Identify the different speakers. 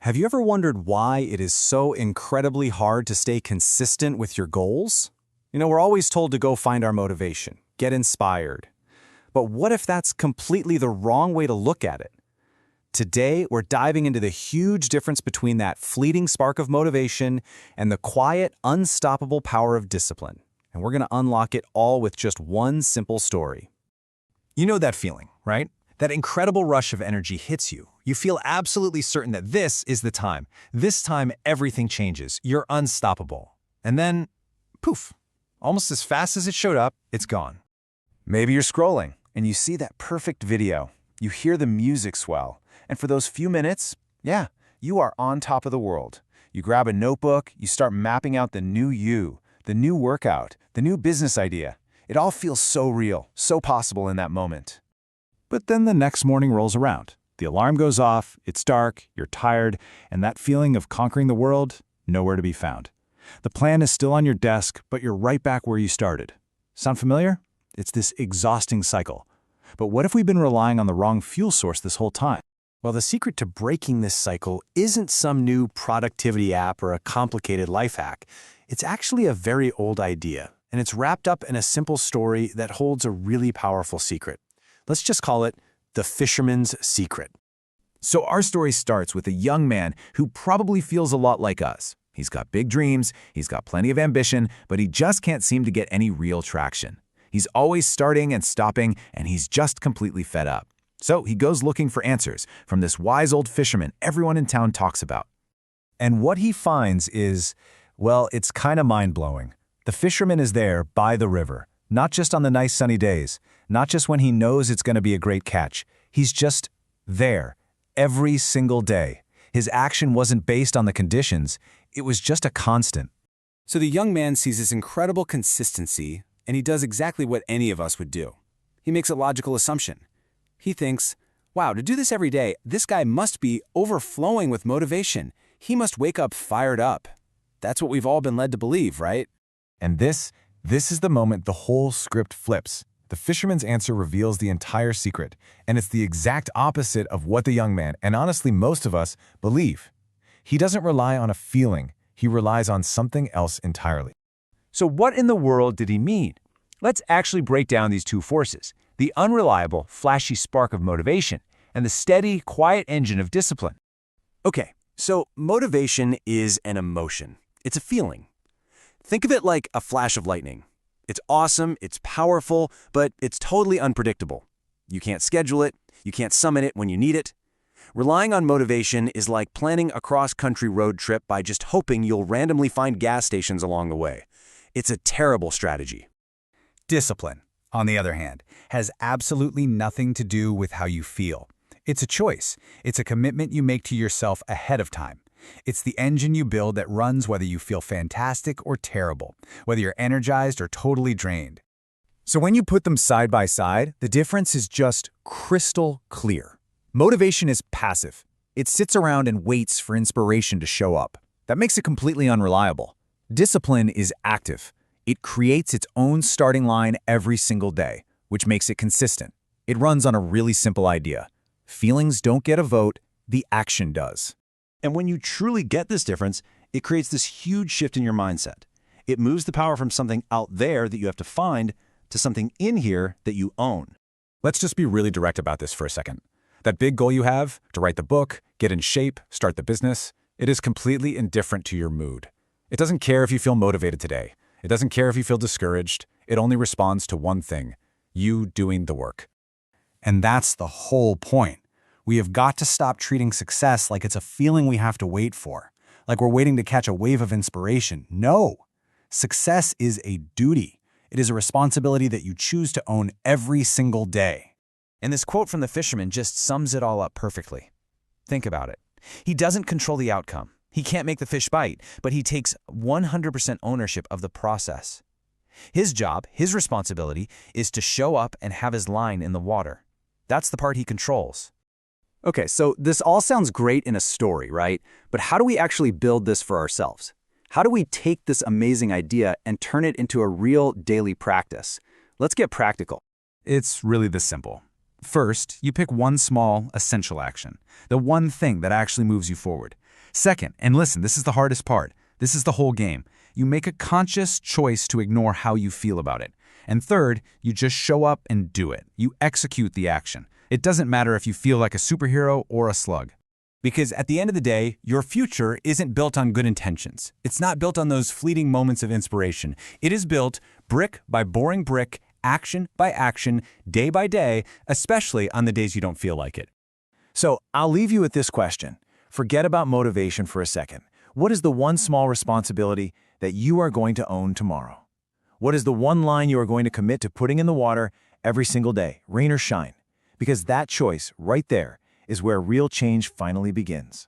Speaker 1: Have you ever wondered why it is so incredibly hard to stay consistent with your goals? We're always told to go find our motivation, get inspired. But what if that's completely the wrong way to look at it? Today, we're diving into the huge difference between that fleeting spark of motivation and the quiet, unstoppable power of discipline. And we're going to unlock it all with just one simple story.
Speaker 2: You know that feeling, right? That incredible rush of energy hits you. You feel absolutely certain that this is the time. This time, everything changes. You're unstoppable. And then, poof, almost as fast as it showed up, it's gone.
Speaker 1: Maybe you're scrolling and you see that perfect video. You hear the music swell. And for those few minutes, you are on top of the world. You grab a notebook, you start mapping out the new you, the new workout, the new business idea. It all feels so real, so possible in that moment. But then the next morning rolls around. The alarm goes off, it's dark, you're tired, and that feeling of conquering the world, nowhere to be found. The plan is still on your desk, but you're right back where you started. Sound familiar? It's this exhausting cycle. But what if we've been relying on the wrong fuel source this whole time? Well, the secret to breaking this cycle isn't some new productivity app or a complicated life hack. It's actually a very old idea, and it's wrapped up in a simple story that holds a really powerful secret. Let's just call it the fisherman's secret.
Speaker 2: So our story starts with a young man who probably feels a lot like us. He's got big dreams, he's got plenty of ambition, but he just can't seem to get any real traction. He's always starting and stopping, and he's just completely fed up. So he goes looking for answers from this wise old fisherman everyone in town talks about. And what he finds is, well, it's kind of mind-blowing. The fisherman is there by the river, not just on the nice sunny days, not just when he knows it's going to be a great catch. He's just there every single day. His action wasn't based on the conditions. It was just a constant.
Speaker 1: So the young man sees this incredible consistency, and he does exactly what any of us would do. He makes a logical assumption. He thinks, wow, to do this every day, this guy must be overflowing with motivation. He must wake up fired up. That's what we've all been led to believe, right?
Speaker 2: And this is the moment the whole script flips. The fisherman's answer reveals the entire secret, and it's the exact opposite of what the young man, and honestly most of us, believe. He doesn't rely on a feeling, he relies on something else entirely.
Speaker 3: So what in the world did he mean? Let's actually break down these two forces, the unreliable, flashy spark of motivation and the steady, quiet engine of discipline.
Speaker 1: Okay, so motivation is an emotion. It's a feeling. Think of it like a flash of lightning. It's awesome, it's powerful, but it's totally unpredictable. You can't schedule it, you can't summon it when you need it. Relying on motivation is like planning a cross-country road trip by just hoping you'll randomly find gas stations along the way. It's a terrible strategy.
Speaker 4: Discipline, on the other hand, has absolutely nothing to do with how you feel. It's a choice. It's a commitment you make to yourself ahead of time. It's the engine you build that runs whether you feel fantastic or terrible, whether you're energized or totally drained.
Speaker 2: So when you put them side by side, the difference is just crystal clear. Motivation is passive. It sits around and waits for inspiration to show up. That makes it completely unreliable. Discipline is active. It creates its own starting line every single day, which makes it consistent. It runs on a really simple idea. Feelings don't get a vote, the action does.
Speaker 5: And when you truly get this difference, it creates this huge shift in your mindset. It moves the power from something out there that you have to find to something in here that you own.
Speaker 2: Let's just be really direct about this for a second. That big goal you have, to write the book, get in shape, start the business, it is completely indifferent to your mood. It doesn't care if you feel motivated today. It doesn't care if you feel discouraged. It only responds to one thing, you doing the work.
Speaker 1: And that's the whole point. We have got to stop treating success like it's a feeling we have to wait for, like we're waiting to catch a wave of inspiration. No! Success is a duty. It is a responsibility that you choose to own every single day.
Speaker 3: And this quote from the fisherman just sums it all up perfectly. Think about it. He doesn't control the outcome. He can't make the fish bite, but he takes 100% ownership of the process. His job, his responsibility, is to show up and have his line in the water. That's the part he controls.
Speaker 6: Okay, so this all sounds great in a story, right? But how do we actually build this for ourselves? How do we take this amazing idea and turn it into a real daily practice? Let's get practical.
Speaker 4: It's really this simple. First, you pick one small, essential action, the one thing that actually moves you forward.
Speaker 2: Second, and listen, this is the hardest part. This is the whole game. You make a conscious choice to ignore how you feel about it. And third, you just show up and do it. You execute the action. It doesn't matter if you feel like a superhero or a slug.
Speaker 3: Because at the end of the day, your future isn't built on good intentions. It's not built on those fleeting moments of inspiration. It is built brick by boring brick, action by action, day by day, especially on the days you don't feel like it.
Speaker 1: So I'll leave you with this question. Forget about motivation for a second. What is the one small responsibility that you are going to own tomorrow? What is the one line you are going to commit to putting in the water every single day, rain or shine? Because that choice right there is where real change finally begins.